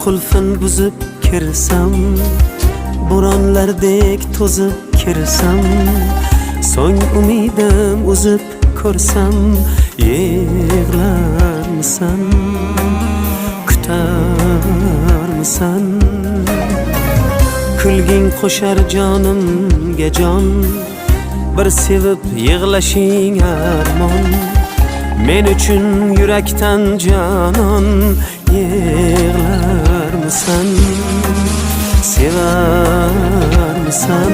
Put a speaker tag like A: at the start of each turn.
A: qulfin buzib kirsam, bo'ronlardek to'zib kirsam, so'ng umidim uzib ko'rsam, yig'larmisan, kutarmisan? Kulging qo'shar jonimga jon, bir sevib yig'lashing armon. Men uchun yurakdan jonon, yig'larmisan, sevarmisan?